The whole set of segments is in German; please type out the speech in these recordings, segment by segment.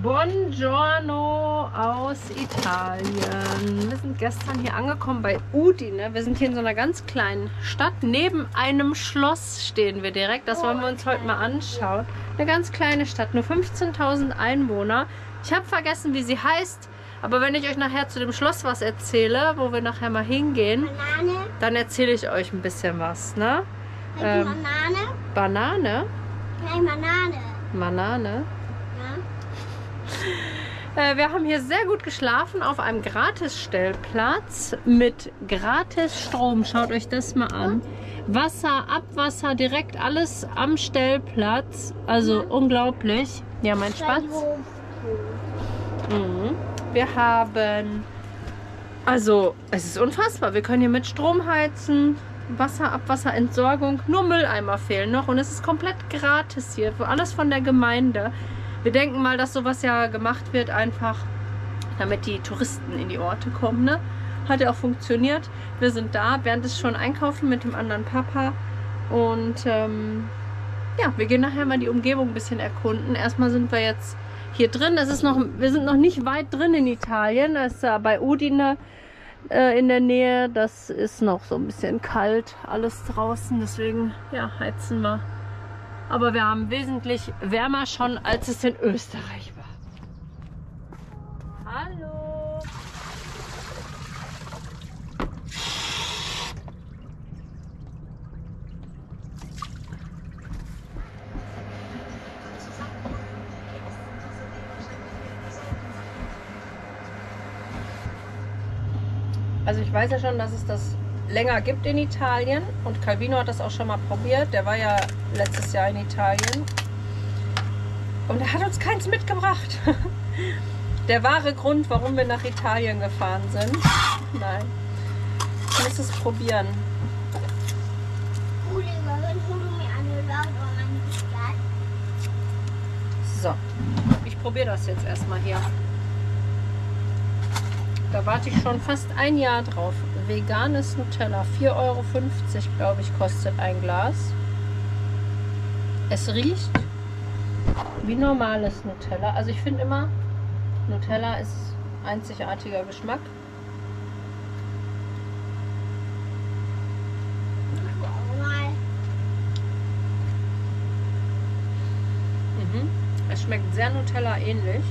Buongiorno aus Italien. Wir sind gestern hier angekommen bei Udine. Wir sind hier in so einer ganz kleinen Stadt. Neben einem Schloss stehen wir direkt. Das wollen wir uns heute mal anschauen. Eine ganz kleine Stadt, nur 15.000 Einwohner. Ich habe vergessen, wie sie heißt. Aber wenn ich euch nachher zu dem Schloss was erzähle, wo wir nachher mal hingehen, dann erzähle ich euch ein bisschen was. Ne? Banane? Banane? Nein, Banane. Banane? Wir haben hier sehr gut geschlafen auf einem Gratisstellplatz mit Gratis-Strom. Schaut euch das mal an. Wasser, Abwasser, direkt alles am Stellplatz. Also unglaublich. Ja, mein Spatz. Wir haben, also es ist unfassbar. Wir können hier mit Strom heizen. Wasser, Abwasser, Entsorgung. Nur Mülleimer fehlen noch. Und es ist komplett gratis hier. Alles von der Gemeinde. Wir denken mal, dass sowas ja gemacht wird, einfach damit die Touristen in die Orte kommen. Ne? Hat ja auch funktioniert. Wir sind da, während es schon einkaufen mit dem anderen Papa. Und ja, wir gehen nachher mal die Umgebung ein bisschen erkunden. Erstmal sind wir jetzt hier drin. Es ist noch, wir sind noch nicht weit drin in Italien. Das ist ja bei Udine in der Nähe. Das ist noch so ein bisschen kalt, alles draußen. Deswegen ja, heizen wir. Aber wir haben wesentlich wärmer schon, als es in Österreich war. Hallo! Also ich weiß ja schon, dass es das länger gibt in Italien und Calvino hat das auch schon mal probiert. Der war ja letztes Jahr in Italien und er hat uns keins mitgebracht. Der wahre Grund, warum wir nach Italien gefahren sind. Nein, ich muss es probieren. So, ich probiere das jetzt erstmal hier. Da warte ich schon fast ein Jahr drauf. Veganes Nutella, 4,50 Euro, glaube ich, kostet ein Glas. Es riecht wie normales Nutella. Also ich finde immer, Nutella ist einzigartiger Geschmack. Es schmeckt sehr Nutella ähnlich.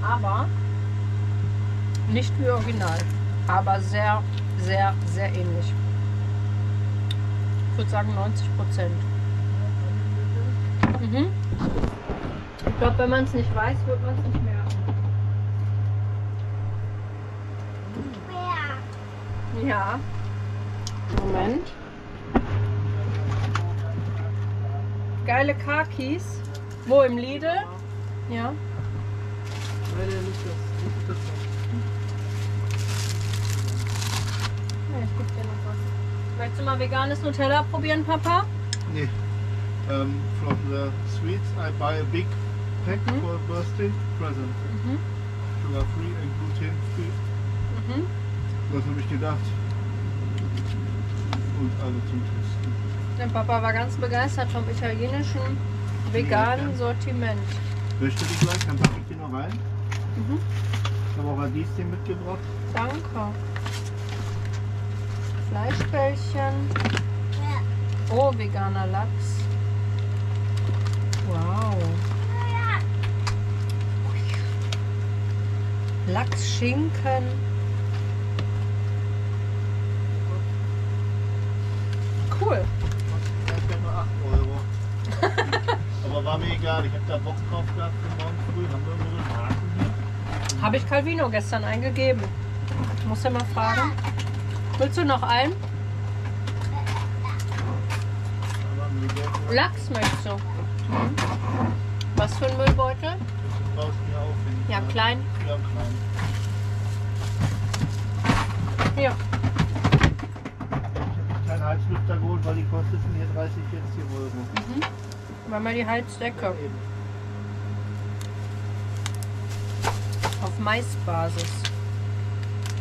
Aber nicht wie original, aber sehr, sehr, sehr ähnlich. Ich würde sagen 90%. Ich glaube, wenn man es nicht weiß, wird man es nicht merken. Ja. Moment. Geile Kakis. Wo, im Lidl? Ja. Ich gebe dir noch was. Möchtest du mal veganes Nutella probieren, Papa? Nee. From the sweets I buy a big pack for a birthday present. Sugar free and gluten free. Was habe ich gedacht? Und alle zum Testen. Der Papa war ganz begeistert vom italienischen veganen Sortiment. Möchtest du die gleich? Dann packe ich die noch rein. Ich habe auch Radieschen mitgebracht. Danke. Fleischbällchen. Oh, veganer Lachs. Wow. Lachsschinken. Cool. Das wäre nur 8 Euro. Aber war mir egal. Ich habe da Bock drauf gehabt für morgen früh. Haben wir unsere Haken hier? Habe ich Calvino gestern eingegeben. Ich muss ja mal fragen. Willst du noch einen? Lachs möchtest du? Was für ein Müllbeutel? Das brauchst du mir auch, finde ich. Ja, klein. Ja, klein. Hier. Ich habe kleine Halslüfter geholt, weil die kosteten hier 30, 40 Euro. Mal mal die Heizdecke. Eben. Auf Maisbasis.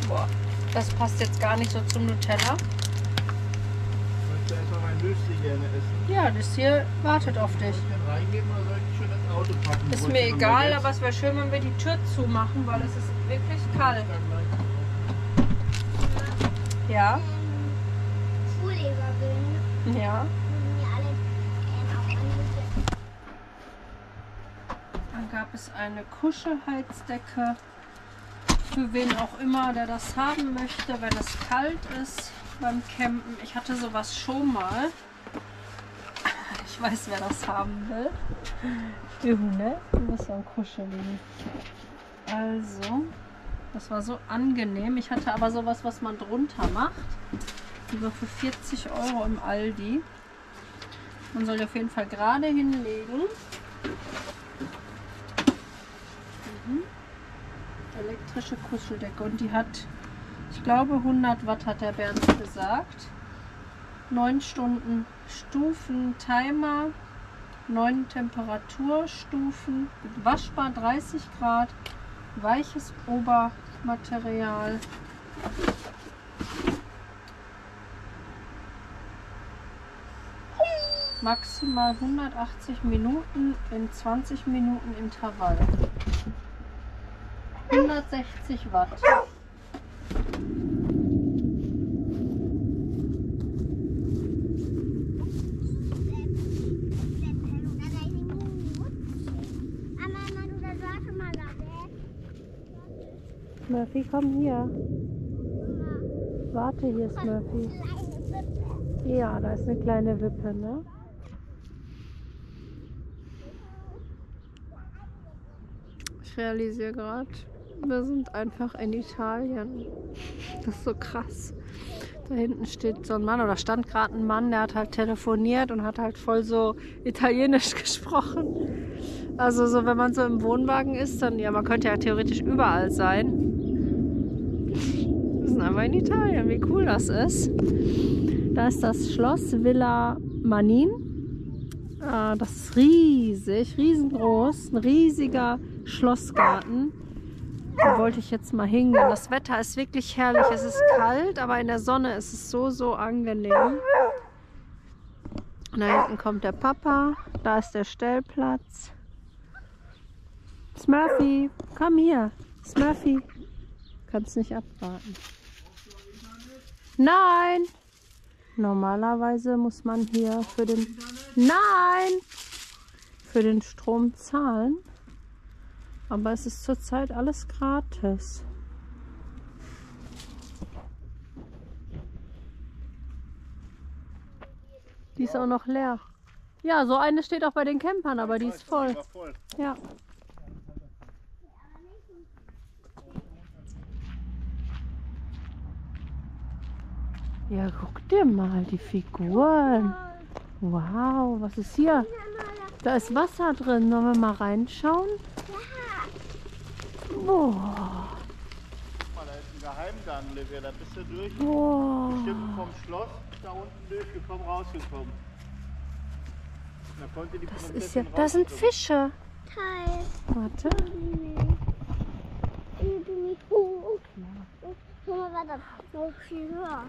Boah, das passt jetzt gar nicht so zum Nutella. Möchtest du erstmal mein Müsli gerne essen. Ja, das hier wartet auf dich. Soll ich den reingeben oder soll ich schon ins Auto packen? Ist Brötchen mir und egal, Baguette? aber es wäre schön, wenn wir die Tür zumachen, weil es ist wirklich kalt. Ja? Schullehrer bin. Ja. Müssen wir alle auch angesetzt. Dann gab es eine Kuschelheizdecke. Für wen auch immer, der das haben möchte, wenn es kalt ist beim Campen. Ich hatte sowas schon mal. Ich weiß, wer das haben will. Du, ne? Du bist so ein Kuscheligen. Also, das war so angenehm. Ich hatte aber sowas, was man drunter macht. Die war für 40 € im Aldi. Man soll die auf jeden Fall gerade hinlegen. Elektrische Kuscheldecke und die hat, ich glaube 100 Watt hat der Bernd gesagt. 9 Stunden Stufen Timer, 9 Temperaturstufen, waschbar 30 Grad, weiches Obermaterial. Maximal 180 Minuten in 20 Minuten Intervall. 160 Watt. Smurfy, komm hier. Warte hier, Smurfy. Ja, da ist eine kleine Wippe, ne? Ich realisiere gerade, wir sind einfach in Italien. Das ist so krass. Da hinten steht so ein Mann, oder stand gerade ein Mann, der hat halt telefoniert und hat halt voll so italienisch gesprochen. Also so, wenn man so im Wohnwagen ist, dann, ja, man könnte ja theoretisch überall sein. Wir sind einfach in Italien, wie cool das ist. Da ist das Schloss Villa Manin. Das ist riesig, riesengroß, ein riesiger Schlossgarten. Da wollte ich jetzt mal hingehen. Das Wetter ist wirklich herrlich. Es ist kalt, aber in der Sonne ist es so, so angenehm. Und da hinten kommt der Papa. Da ist der Stellplatz. Smurfy, komm hier. Smurfy. Kannst nicht abwarten. Nein! Normalerweise muss man hier für den... Nein! Für den Strom zahlen. Aber es ist zurzeit alles gratis. Die ist auch noch leer. Ja, so eine steht auch bei den Campern, aber die ist voll. Ja. Ja, guck dir mal die Figuren. Wow, was ist hier? Da ist Wasser drin. Sollen wir mal reinschauen? Boah. Guck mal, da ist ein Geheimgang, Livia. Da bist du durch. Boah. Bestimmt vom Schloss da unten durchgekommen, rausgekommen. Da konnte die Das ist ja, da sind Fische. Teil. Warte. Ich bin nicht hoch. Guck mal, war das noch viel höher.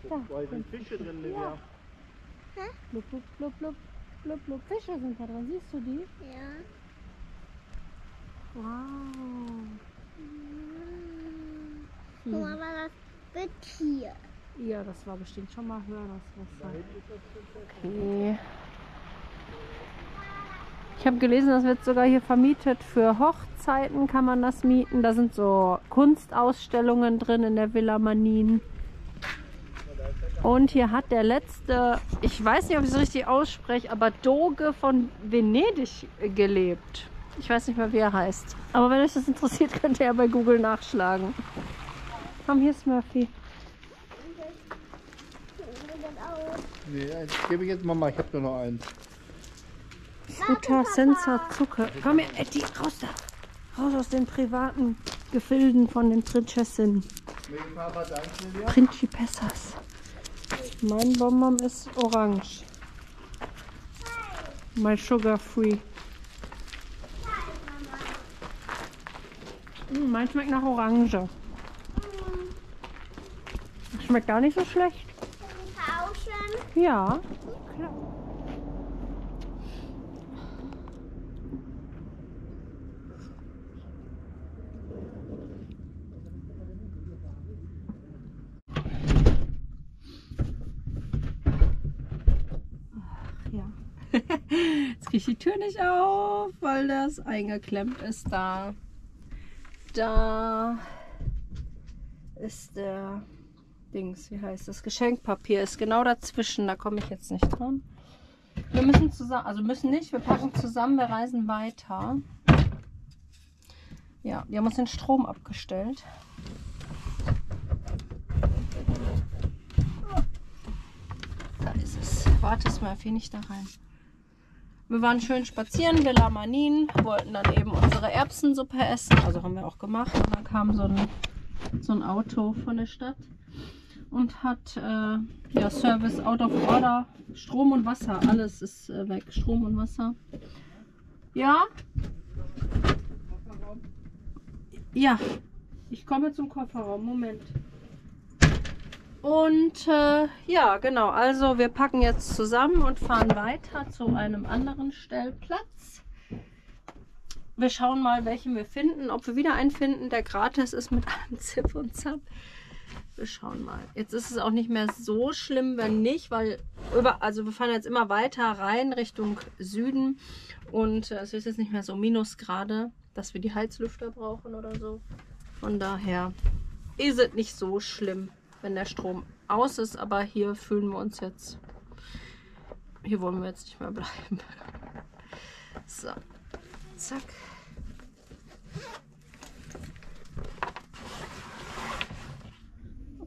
Da sind Fische drin, Livia. Blub, blub, blub, blub, blub, blub. Fische sind da drin. Siehst du die? Ja. Wow. Guck mal, war das Getier. Ja, das war bestimmt schon mal höher, das Wasser. Okay. Ich habe gelesen, das wird sogar hier vermietet. Für Hochzeiten kann man das mieten. Da sind so Kunstausstellungen drin in der Villa Manin. Und hier hat der letzte, ich weiß nicht, ob ich es richtig ausspreche, aber Doge von Venedig gelebt. Ich weiß nicht mehr, wie er heißt. Aber wenn euch das interessiert, könnt ihr ja bei Google nachschlagen. Komm, hier ist Murphy. Nee, eins gebe ich jetzt Mama, ich habe nur noch eins. Scooter Senza Zucker. Komm her, Eddie, raus da. Raus aus den privaten Gefilden von den Prinzessinnen. Welche Farbe hat deins, Livia? Principessas. Mein Bonbon ist orange. My sugar free. Mein schmeckt nach Orange. Schmeckt gar nicht so schlecht. Tauschen. Ja, klar. Ach ja. Jetzt kriege ich die Tür nicht auf, weil das eingeklemmt ist da. Da ist der Dings, wie heißt das? Geschenkpapier ist genau dazwischen, da komme ich jetzt nicht dran. Wir müssen zusammen, also müssen nicht, wir packen zusammen, wir reisen weiter. Ja, die haben uns den Strom abgestellt. Da ist es. Warte es mal, nicht da rein. Wir waren schön spazieren, Villa Manin, wollten dann eben unsere Erbsensuppe essen, also haben wir auch gemacht. Und dann kam so ein Auto von der Stadt und hat ja, Service out of order, Strom und Wasser, alles ist weg, Strom und Wasser. Ja? Ja, ich komme zum Kofferraum, Moment. Und ja, genau, also wir packen jetzt zusammen und fahren weiter zu einem anderen Stellplatz. Wir schauen mal, welchen wir finden, ob wir wieder einen finden, der gratis ist mit allem Zip und Zap. Wir schauen mal. Jetzt ist es auch nicht mehr so schlimm, wenn nicht, weil also wir fahren jetzt immer weiter rein Richtung Süden und es ist jetzt nicht mehr so Minusgrade, dass wir die Heizlüfter brauchen oder so. Von daher ist es nicht so schlimm, wenn der Strom aus ist, aber hier fühlen wir uns jetzt, hier wollen wir jetzt nicht mehr bleiben. So, zack.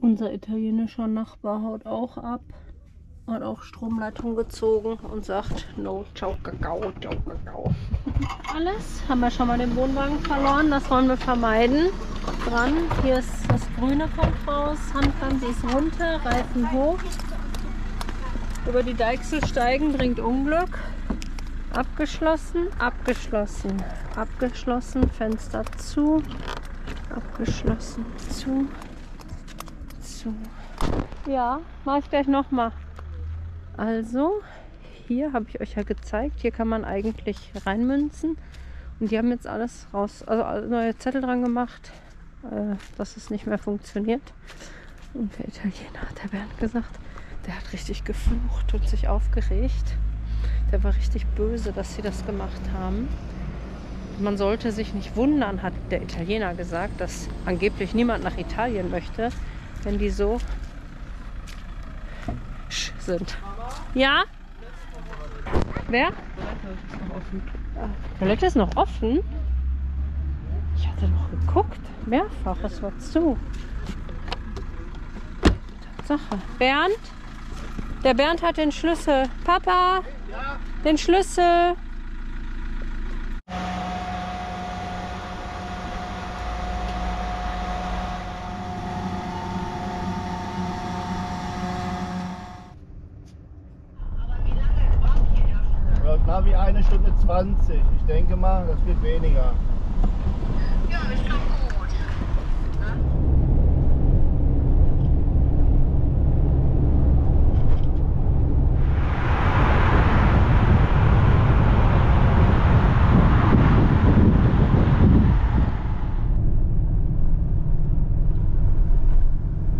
Unser italienischer Nachbar haut auch ab, hat auch Stromleitung gezogen und sagt, no, ciao Kakao, ciao Kakao. Alles, haben wir schon mal den Wohnwagen verloren, das wollen wir vermeiden. Dran, hier ist das Grüne, kommt raus, Handbremse ist runter, Reifen hoch. Über die Deichsel steigen bringt Unglück. Abgeschlossen, abgeschlossen, abgeschlossen, Fenster zu, abgeschlossen, zu. So. Ja, mache ich gleich nochmal. Also, hier habe ich euch ja gezeigt, hier kann man eigentlich reinmünzen. Und die haben jetzt alles raus, also neue Zettel dran gemacht, dass es nicht mehr funktioniert. Und der Italiener, hat der Bernd gesagt, der hat richtig geflucht und sich aufgeregt. Der war richtig böse, dass sie das gemacht haben. Man sollte sich nicht wundern, hat der Italiener gesagt, dass angeblich niemand nach Italien möchte, wenn die so sind. Ja? Wer? Die Toilette ist noch offen. Ich hatte noch geguckt. Mehrfach, es war zu. Tatsache. Bernd? Der Bernd hat den Schlüssel. Papa? Ja? Den Schlüssel. Navi 1 Stunde 20. Ich denke mal, das wird weniger. Ja, ist schon gut.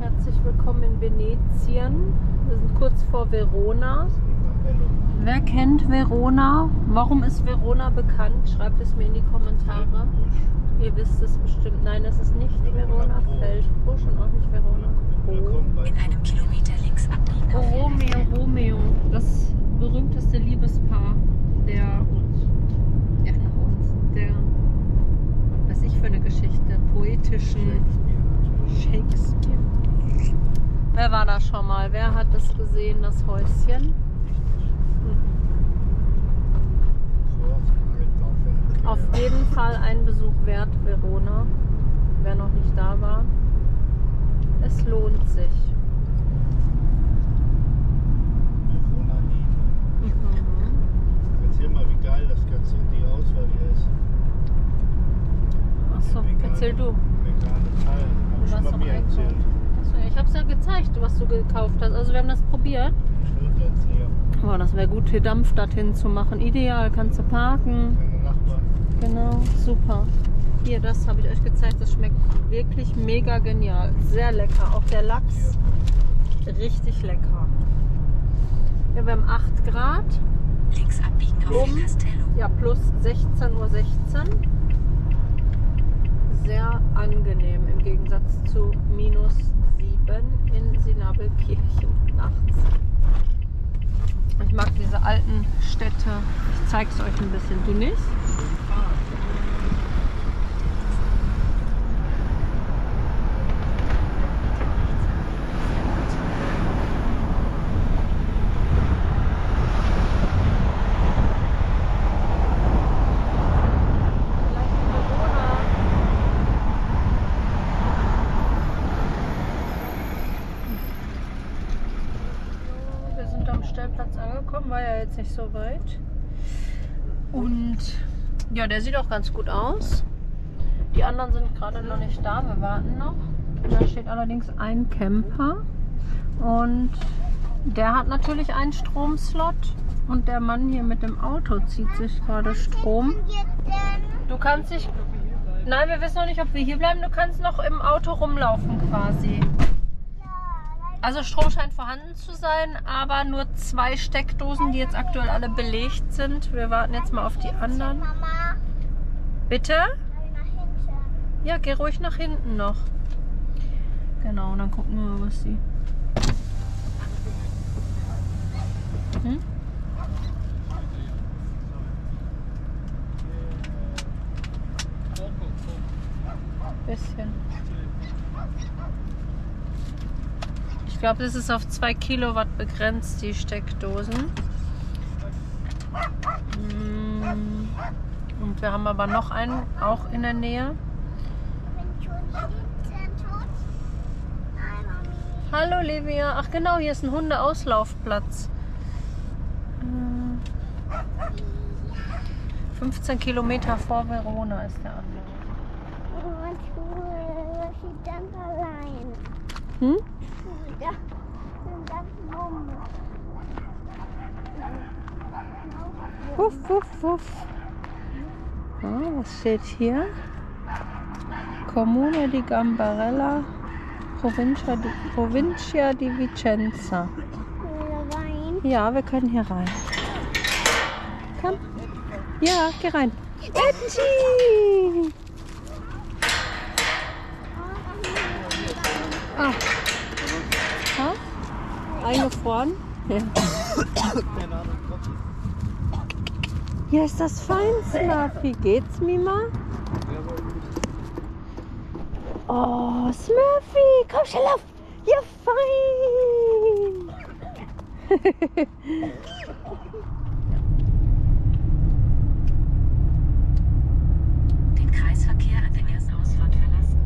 Herzlich willkommen in Venetien. Wir sind kurz vor Verona. Wer kennt Verona? Warum ist Verona bekannt? Schreibt es mir in die Kommentare. Ihr wisst es bestimmt. Nein, es ist nicht Verona Feldbusch und auch nicht Verona. In einem Kilometer links abbiegen. Romeo, das berühmteste Liebespaar der, was weiß ich für eine Geschichte, poetischen Shakespeare. Wer war da schon mal? Wer hat das gesehen, das Häuschen? Auf jeden Fall ein Besuch wert, Verona. Wer noch nicht da war. Es lohnt sich. Erzähl mal, wie geil das ganze die Auswahl hier ist. Achso, erzähl du. Vegane Teil. Hab ich schon mal mir erzählt. Achso, ich hab's ja gezeigt, was du gekauft hast. Also wir haben das probiert. Stellplätze hier. Boah, das wäre gut, hier Dampf dorthin zu machen. Ideal, kannst du parken. Keine Nachbarn. Genau, super. Hier, das habe ich euch gezeigt. Das schmeckt wirklich mega genial. Sehr lecker. Auch der Lachs, richtig lecker. Ja, wir haben 8 Grad. Links abbiegen auf El Castello. Ja, plus 16:16 Uhr. Sehr angenehm im Gegensatz zu minus 7 in Sinabelkirchen nachts. Ich mag diese alten Städte. Ich zeige es euch ein bisschen. Du nicht? Stellplatz angekommen, war ja jetzt nicht so weit. Und ja, der sieht auch ganz gut aus. Die anderen sind gerade noch nicht da, wir warten noch. Da steht allerdings ein Camper und der hat natürlich einen Stromslot und der Mann hier mit dem Auto zieht sich gerade Strom. Du kannst dich... Nein, wir wissen noch nicht, ob wir hier bleiben. Du kannst noch im Auto rumlaufen quasi. Also Strom scheint vorhanden zu sein, aber nur 2 Steckdosen, die jetzt aktuell alle belegt sind. Wir warten jetzt mal auf die anderen. Mama, Bitte? nach hinten. Ja, geh ruhig nach hinten noch. Genau, und dann gucken wir mal, was sie... Hm? Bisschen. Ich glaube, das ist auf 2 Kilowatt begrenzt, die Steckdosen. Und wir haben aber noch einen, auch in der Nähe. Bin schon hinten tot. Nein, Mami. Hallo Livia. Ach genau, hier ist ein Hundeauslaufplatz. 15 Kilometer vor Verona ist der andere. Oh, cool. Was ist ganz allein? Hm? Ja, sind ganz dumm. Wuff, wuff, wuff. Ah, was steht hier? Comune di Gambarella, Provincia di Vicenza. Wein. Ja, wir können hier rein. Komm. Ja, geh rein. Etschi! Ah. Ha? Eingefroren? Ja. Hier ist das fein, Smurfy. Geht's, Mima? Oh, Smurfy, komm schnell auf. Ja, fein. Den Kreisverkehr an der ersten Ausfahrt verlassen.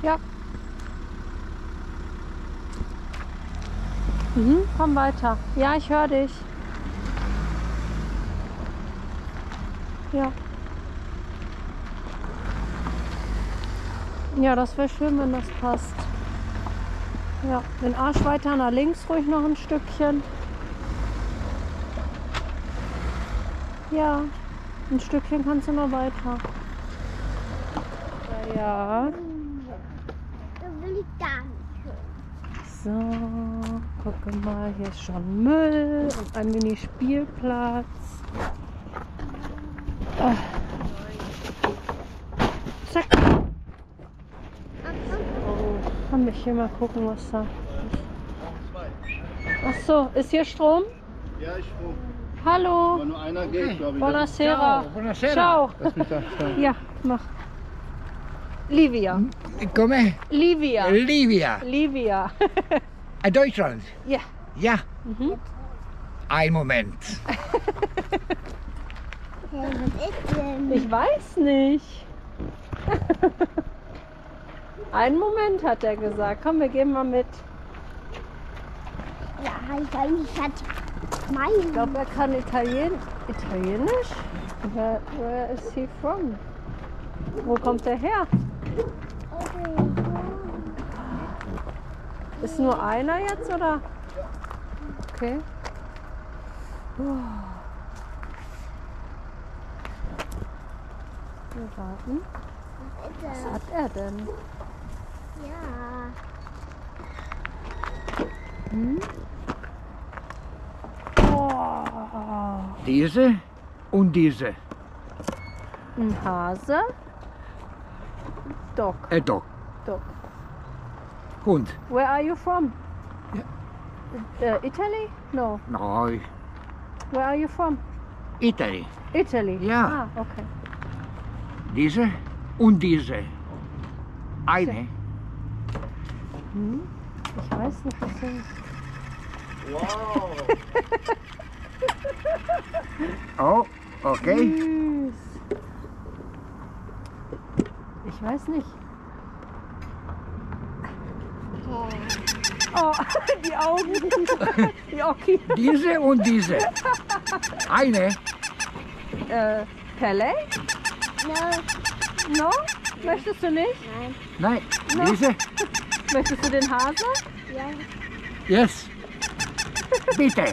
Ja. Komm weiter. Ja, ich höre dich. Ja. Ja, das wäre schön, wenn das passt. Ja, den Arsch weiter nach links ruhig noch ein Stückchen. Ja, ein Stückchen kannst du noch weiter. Ja. Das will ich gar nicht. So, gucke mal, hier ist schon Müll und ein Mini-Spielplatz. Ah. Zack. Oh, kann ich hier mal gucken, was da ist. Ach so, ist hier Strom? Ja, ich froh. Hallo. Aber nur einer geht, glaube ich. Buonasera. Buonasera. Ciao. Lass mich da stellen. Ja, mach. Livia. Come? Livia. Livia. Livia. Deutschland. Ja. Ja. Mhm. Ein Moment. Was ist denn? Ich weiß nicht. Einen Moment hat er gesagt. Komm, wir gehen mal mit. Ja, ich hat Ich mein. glaube, er kann Italienisch. Where is he from? Wo kommt er her? Ist nur einer jetzt, oder? Okay. Wir warten. Was hat er denn? Ja. Oh, Diese und diese. ein Hase. Dog. Dog. Dog. Hund. Where are you from? Italy? No. Nein. Where are you from? Italy. Italy. Ja. Ah, okay. Diese und diese. Eine. Ich weiß nicht, was sind. Wow. Oh, okay. Süß. Ich weiß nicht. Oh, die Augen. Die Oki. Diese und diese. Eine. Pelle? No. No? Möchtest du nicht? Nein. Nein, diese. Möchtest du den Hase? Ja. Yes. Bitte.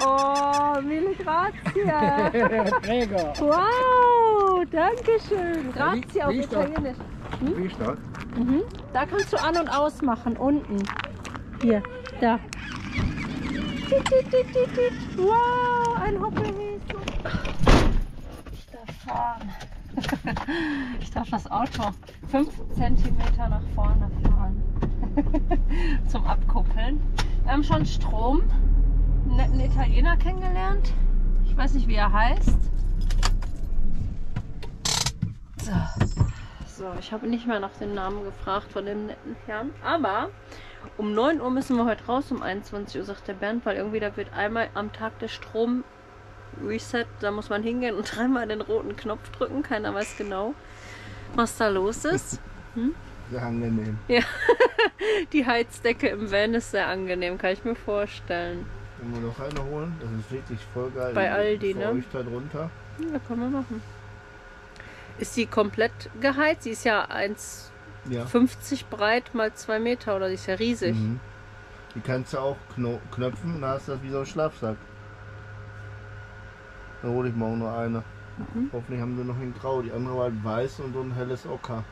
Oh, mille grazie. Prego. Wow, danke schön. Grazie auf wie ist das? Italienisch. Wie ist das? Da kannst du an- und ausmachen, unten. Hier, da. Tit, tit, tit, tit, tit. Wow, ein Hoppelhäschen. Ich darf fahren. Ich darf das Auto 5 cm nach vorne fahren. Zum Abkuppeln. Wir haben schon Strom. Einen netten Italiener kennengelernt. Ich weiß nicht, wie er heißt. So, ich habe nicht mehr nach dem Namen gefragt von dem netten Herrn. Aber um 9 Uhr müssen wir heute raus, um 21 Uhr, sagt der Bernd, weil irgendwie da wird einmal am Tag der Strom Reset. Da muss man hingehen und dreimal den roten Knopf drücken. Keiner weiß genau, was da los ist. Sehr angenehm. Ja, die Heizdecke im Van ist sehr angenehm, kann ich mir vorstellen. Wenn wir noch eine holen, das ist wirklich voll geil. Bei Aldi, Für ne? euch da drunter. Ja, können wir machen. Ist die komplett geheizt? Sie ist ja 1,50 Ja. breit mal 2 Meter, oder die ist ja riesig. Mhm. Die kannst du auch knöpfen und dann hast du das wie so ein Schlafsack. Dann hole ich morgen nur eine. Hoffentlich haben sie noch in Grau. Die andere war halt weiß und so ein helles Ocker.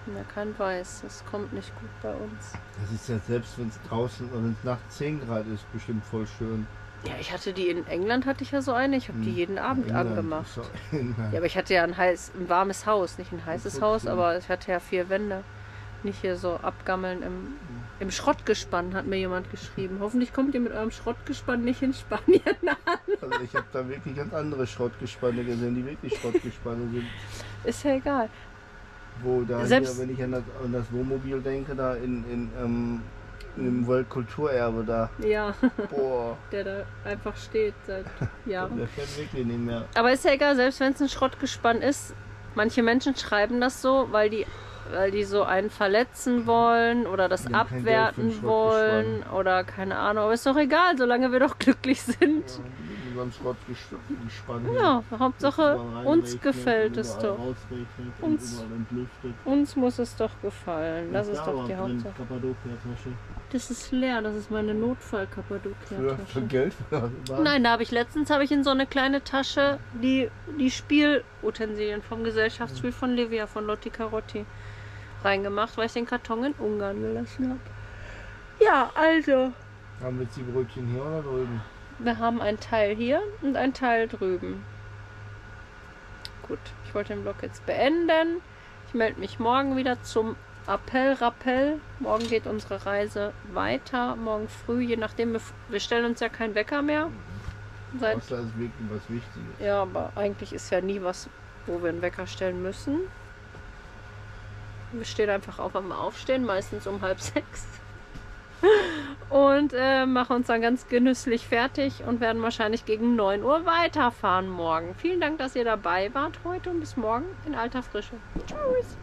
Ja, kein Weiß, das kommt nicht gut bei uns. Das ist ja selbst wenn es draußen oder wenn es nachts 10 Grad ist, bestimmt voll schön. Ja, ich hatte die in England, hatte ich ja so eine. Ich habe die jeden Abend England angemacht. ist so- Nein. Ja, aber ich hatte ja ein warmes Haus, nicht ein heißes Haus, aber ich hatte ja 4 Wände. Nicht hier so abgammeln im Schrottgespann, hat mir jemand geschrieben. Hoffentlich kommt ihr mit eurem Schrottgespann nicht in Spanien an. Also ich habe da wirklich ganz andere Schrottgespanne gesehen, die wirklich Schrottgespanne sind. Ist ja egal. Wo da Selbst- hier, wenn ich an das Wohnmobil denke, da im Weltkulturerbe da. Ja, Boah, der da einfach steht seit Jahren. der fährt wirklich nicht mehr. Aber ist ja egal, selbst wenn es ein Schrottgespann ist. Manche Menschen schreiben das so, weil die so einen verletzen wollen oder das Die haben kein Geld für abwerten ein wollen oder keine Ahnung. Aber ist doch egal, solange wir doch glücklich sind. Mit so einem Schrottgespann. Ja, Hauptsache Überall uns reinregnet gefällt und es überall doch. rausregnet und Uns- überall entlüftet. Uns muss es doch gefallen. Das Was ist da doch überhaupt die drin? Hauptsache. Kappadokia-Tasche. Das ist leer, das ist meine Für Notfall-Kappadokia-Tasche. Geld? Nein, da habe ich letztens in so eine kleine Tasche die Spielutensilien vom Gesellschaftsspiel von Livia, von Lotti Carotti, reingemacht, weil ich den Karton in Ungarn gelassen habe. Ja, also, Haben wir jetzt die Brötchen hier oder drüben? wir haben einen Teil hier und einen Teil drüben. Gut, ich wollte den Vlog jetzt beenden. Ich melde mich morgen wieder zum Rappel. Morgen geht unsere Reise weiter, morgen früh, je nachdem. Wir stellen uns ja keinen Wecker mehr. Seit Außer es ist wirklich was Wichtiges. Ja, aber eigentlich ist ja nie was, wo wir einen Wecker stellen müssen. Wir stehen einfach auf, wenn wir aufstehen, meistens um 5:30. Und machen uns dann ganz genüsslich fertig und werden wahrscheinlich gegen 9 Uhr weiterfahren morgen. Vielen Dank, dass ihr dabei wart heute und bis morgen in alter Frische. Tschüss!